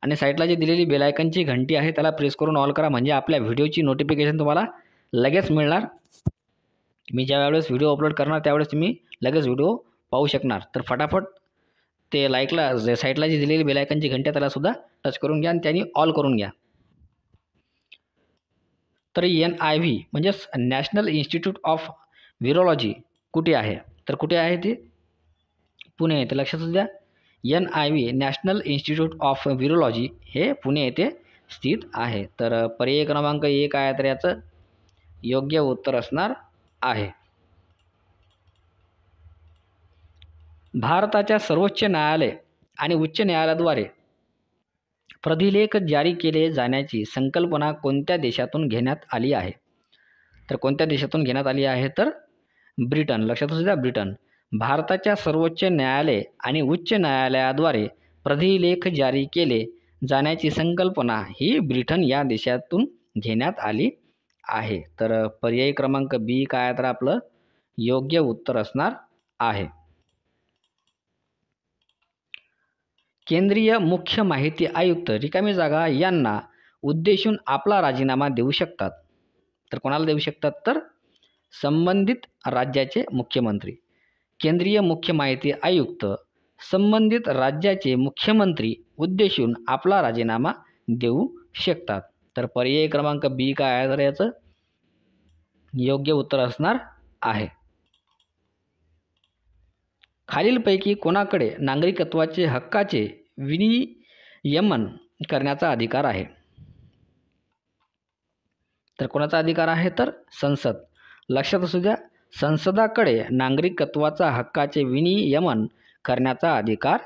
आणि साईडला जी दिलेली बेल आयकनची घंटी आहे त्याला प्रेस करून ऑल करा, म्हणजे आपल्या व्हिडिओची नोटिफिकेशन तुम्हाला लगेच मिळणार. मी ज्या वेळेस व्हिडिओ अपलोड करणार त्यावेळेस तुम्ही लगेच व्हिडिओ पाहू शकणार. तर फटाफट ते लाईकला साईडला जी दिलेली बेल आयकनची घंटी आहे त्याला सुद्धा टच करून घ्या आणि त्यांनी ऑल करून घ्या. तर NIV म्हणजेच नॅशनल इन्स्टिट्यूट ऑफ व्हिरोलॉजी कुठे आहे? तर कुठे आहे ते? पुणे येथे. लक्षात असू द्या, NIV नॅशनल इन्स्टिट्यूट ऑफ व्हिरोलॉजी हे पुणे येथे स्थित आहे. तर पर्याय क्रमांक 1 आहे, तर याचं योग्य उत्तर असणार आहे. भारताच्या सर्वोच्च न्यायालय आणि उच्च न्यायालयाद्वारे प्रधिलेख जारी केले जाण्याची संकल्पना कोणत्या देशातून घेण्यात आली आहे? तर कोणत्या देशातून घेण्यात आली आहे? तर ब्रिटन. लक्षात असू द्या, ब्रिटन. भारताच्या सर्वोच्च न्यायालय आणि उच्च न्यायालयाद्वारे प्रधिलेख जारी केले जाण्याची संकल्पना ही ब्रिटन या देशातून घेण्यात आली आहे. तर पर्याय क्रमांक बी काय, तर आपलं योग्य उत्तर असणार आहे. केंद्रीय मुख्य माहिती आयुक्त रिकामी जागा यांना उद्देशून आपला राजीनामा देऊ शकतात. तर कोणाला देऊ शकतात? तर संबंधित राज्याचे मुख्यमंत्री. केंद्रीय मुख्य माहिती आयुक्त संबंधित राज्याचे मुख्यमंत्री उद्देशून आपला राजीनामा देऊ शकतात. तर पर्याय क्रमांक बी काय आहे, तर याचं योग्य उत्तर असणार आहे. खालीलपैकी कोणाकडे नागरिकत्वाचे हक्काचे विनियमन करण्याचा अधिकार आहे? तर कोणाचा अधिकार आहे? तर संसद. लक्षात असू द्या, संसदाकडे नागरिकत्वाचा हक्काचे विनियमन करण्याचा अधिकार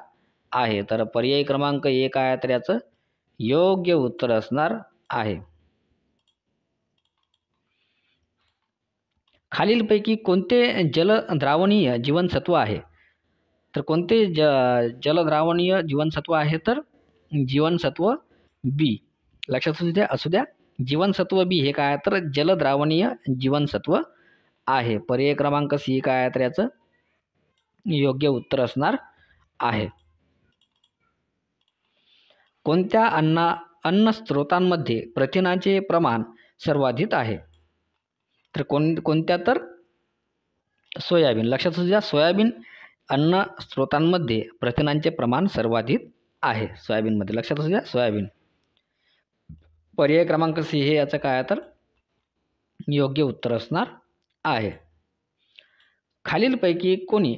आहे. तर पर्याय क्रमांक 1 आहे, तर याचं योग्य उत्तर असणार आहे. खालीलपैकी कोणते जलद्रावणीय जीवनसत्व आहे? तर कोणते जलद्रावणीय जीवनसत्व आहे? तर जीवनसत्व बी. लक्षात असू द्या, जीवनसत्व बी हे काय, तर जलद्रावणीय जीवनसत्व आहे. पर्याय क्रमांक सी काय आहे, तर याचं योग्य उत्तर असणार आहे. कोणत्या अन्न स्रोतांमध्ये प्रथिनाचे प्रमाण सर्वाधिक आहे? तर कोणत्या? तर सोयाबीन. लक्षात असू द्या, सोयाबीन अन्न स्रोतांमध्ये प्रथिनांचे प्रमाण सर्वाधिक आहे सोयाबीनमध्ये. लक्षात असू द्या, सोयाबीन. पर्याय क्रमांक सी हे याचं काय, तर योग्य उत्तर असणार आहे. खालीलपैकी कोणी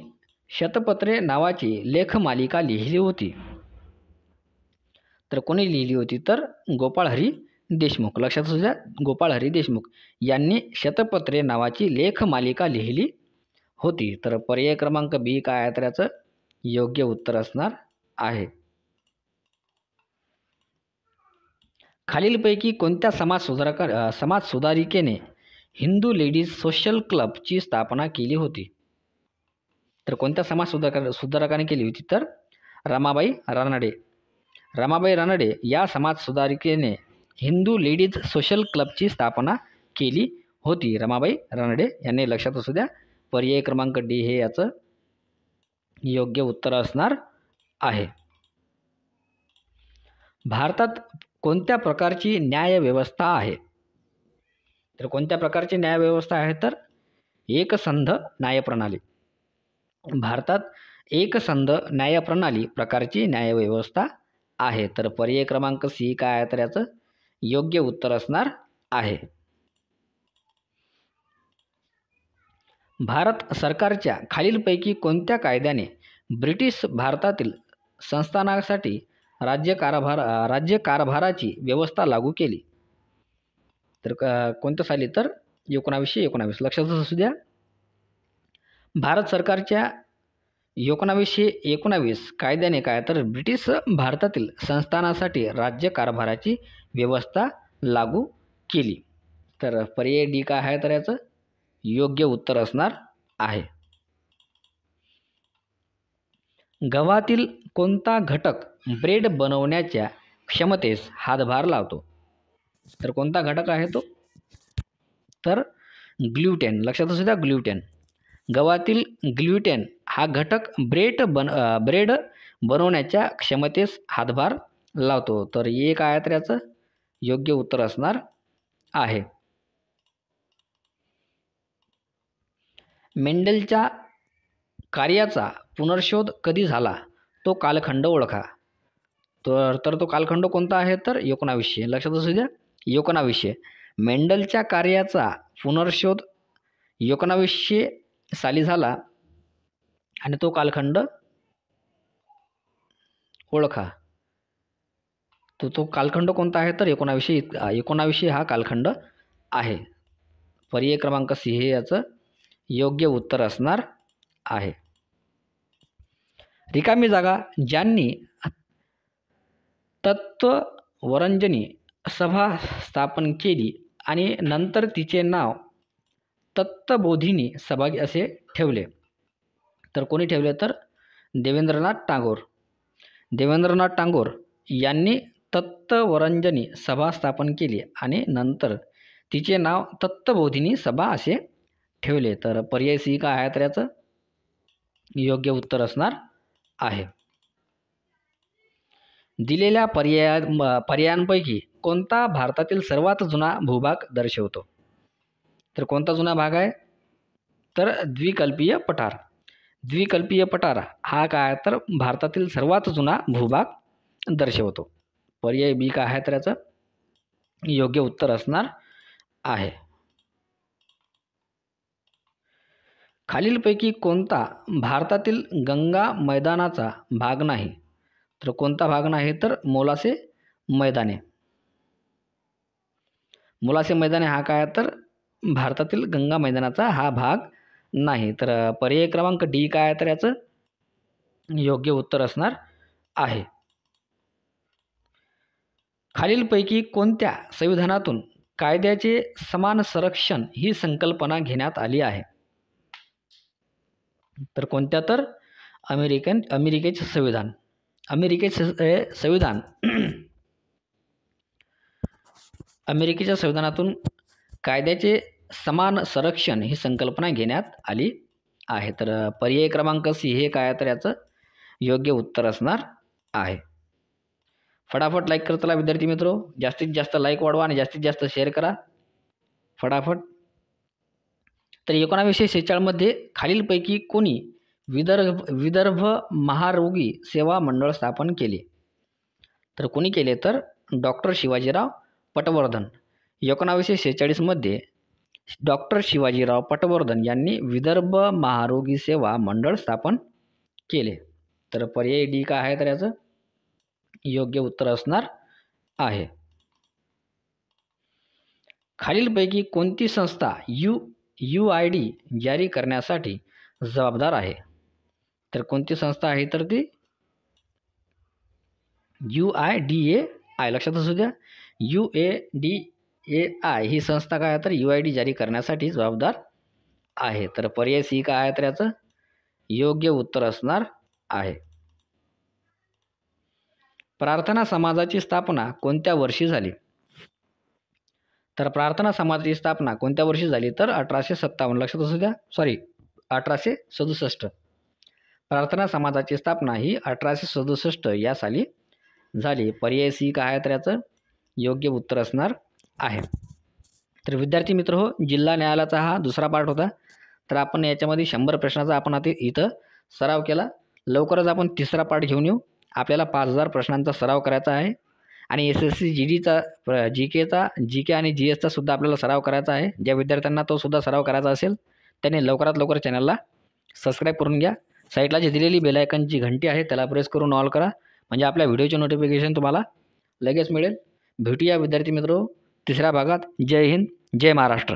शतपत्रे नावाची लेखमालिका लिहिली होती? तर कोणी लिहिली होती? तर गोपाळ हरी देशमुख. लक्षात असू द्या, गोपाळ हरी देशमुख यांनी शतपत्रे नावाची लेखमालिका लिहिली होती. तर पर्याय क्रमांक बी काय आहे, तर याचं योग्य उत्तर असणार आहे. खालीलपैकी कोणत्या समाज सुधारिकेने हिंदू लेडीज सोशल क्लबची स्थापना केली होती? तर कोणत्या सुधारकाने केली होती? तर रमाबाई रानडे. रमाबाई रानडे या समाज सुधारिकेने हिंदू लेडीज सोशल क्लबची स्थापना केली होती. रमाबाई रानडे यांनी. लक्षात असू द्या, पर्याय क्रमांक डी हे याचं योग्य उत्तर असणार आहे. भारतात कोणत्या प्रकारची न्यायव्यवस्था आहे? तर कोणत्या प्रकारची न्यायव्यवस्था आहे? तर एकसंध न्यायप्रणाली. भारतात एकसंध न्यायप्रणाली प्रकारची न्यायव्यवस्था आहे. तर पर्याय क्रमांक सी काय आहे, तर याचं योग्य उत्तर असणार आहे. भारत सरकारच्या खालीलपैकी कोणत्या कायद्याने ब्रिटिश भारतातील संस्थानासाठी राज्य कारभाराची व्यवस्था लागू केली? तर कोणत्या साली? तर 1919. लक्षात असू द्या, भारत सरकारच्या 1919 कायद्याने काय, तर ब्रिटिश भारतातील संस्थानासाठी राज्य कारभाराची व्यवस्था लागू केली. तर पर्याय डी काय आहे, तर याचं योग्य उत्तर असणार आहे. गव्हातील कोणता घटक ब्रेड बनवण्याच्या क्षमतेस हातभार लावतो? तर कोणता घटक आहे तो? तर ग्लुटेन. लक्षात असू द्या, ग्लुटेन. गव्हातील ग्लुटेन हा घटक ब्रेड बनवण्याच्या क्षमतेस हातभार लावतो. तर हे काय आहे तर याचं योग्य उत्तर असणार आहे. मेंडेलच्या कार्याचा पुनर्शोध कधी झाला तो कालखंड ओळखा. तर तो कालखंड कोणता आहे तर 1900. लक्षात असू द्या 1900. मेंडलच्या कार्याचा पुनर्शोध 1900 साली झाला आणि तो कालखंड ओळखा. तो कालखंड कोणता आहे तर 1900 हा कालखंड आहे. पर्याय क्रमांक सी हे याचं योग्य उत्तर असणार आहे. रिकामी जागा ज्यांनी तत्वरंजनी सभा स्थापन केली आणि नंतर तिचे नाव तत्वबोधिनी सभा असे ठेवले. तर कोणी ठेवले तर देवेंद्रनाथ टागोर. देवेंद्रनाथ टागोर यांनी तत्वरंजनी सभा स्थापन केली आणि नंतर तिचे नाव तत्वबोधिनी सभा असे ठेवले. तर पर्याय सी काय आहे तर याचं योग्य उत्तर असणार आहे. दिलेल्या पर्यायांपैकी कोणता भारतातील सर्वात जुना भूभाग दर्शवतो. तर कोणता जुना भाग आहे तर द्विकल्पीय पठार. द्विकल्पीय पठार हा काय तर भारतातील सर्वात जुना भूभाग दर्शवतो. पर्याय बी काय आहे तर याचं योग्य उत्तर असणार आहे. खालीलपैकी कोणता भारतातील गंगा मैदानाचा भाग नाही. तर कोणता भाग नाही तर मोलासे मैदाने. मोलासे मैदाने हा काय तर भारतातील गंगा मैदानाचा हा भाग नाही. तर पर्याय क्रमांक डी काय आहे तर याचं योग्य उत्तर असणार आहे. खालीलपैकी कोणत्या संविधानातून कायद्याचे समान संरक्षण ही संकल्पना घेण्यात आली आहे. तर कोणत्या तर अमेरिकेचे संविधान. अमेरिकेच्या संविधानातून कायद्याचे समान संरक्षण ही संकल्पना घेण्यात आली आहे. तर पर्याय क्रमांक सी हे काय तर याचं योग्य उत्तर असणार आहे. फटाफट लाईक करत चला विद्यार्थी मित्र. जास्तीत जास्त लाईक वाढवा आणि जास्तीत जास्त शेअर करा फटाफट. तर 1946 मध्ये खालीलपैकी कोणी विदर्भ महारोगी सेवा मंडळ स्थापन केले. तर कोणी केले तर डॉक्टर शिवाजीराव पटवर्धन. 1946 मध्ये डॉक्टर शिवाजीराव पटवर्धन यांनी विदर्भ महारोगी सेवा मंडळ स्थापन केले. तर पर्याय डी काय आहे तर याचं योग्य उत्तर असणार आहे. खालीलपैकी कोणती संस्था UID जारी करण्यासाठी जबाबदार आहे. तर कोणती संस्था आहे तर ती UIDAI. लक्षात असू द्या UIDAI ही संस्था काय आहे तर UID जारी करण्यासाठी जबाबदार आहे. तर पर्याय सी काय आहे तर याचं योग्य उत्तर असणार आहे. प्रार्थना समाजाची स्थापना कोणत्या वर्षी झाली. तर प्रार्थना समाजाची स्थापना कोणत्या वर्षी झाली तर 1857. लक्षात असू द्या 1867. प्रार्थना समाजाची स्थापना ही 1867 या साली झाली. पर्याय सी काय आहे तर याचं योग्य उत्तर असणार आहे. तर विद्यार्थी मित्र हो, जिल्हा न्यायालयाचा हा दुसरा पार्ट होता. तर आपण याच्यामध्ये 100 प्रश्नाचा आपण आता इथं सराव केला. लवकरच आपण तिसरा पार्ट घेऊन येऊ. आपल्याला 5000 प्रश्नांचा सराव करायचा आहे आणि SSC GDचा GK आणि GSचा सुद्धा आपल्याला सराव करायचा आहे. ज्या विद्यार्थ्यांना तो सुद्धा सराव करायचा असेल त्यांनी लवकरात लवकर चॅनलला सबस्क्राईब करून घ्या. साईडला जी दिलेली बेल आयकनची घंटी आहे त्याला प्रेस करून ऑल करा, म्हणजे आपल्या व्हिडिओचे नोटिफिकेशन तुम्हाला लगेच मिळेल. भेटूया विद्यार्थी मित्र तिसऱ्या भागात. जय हिंद, जय महाराष्ट्र.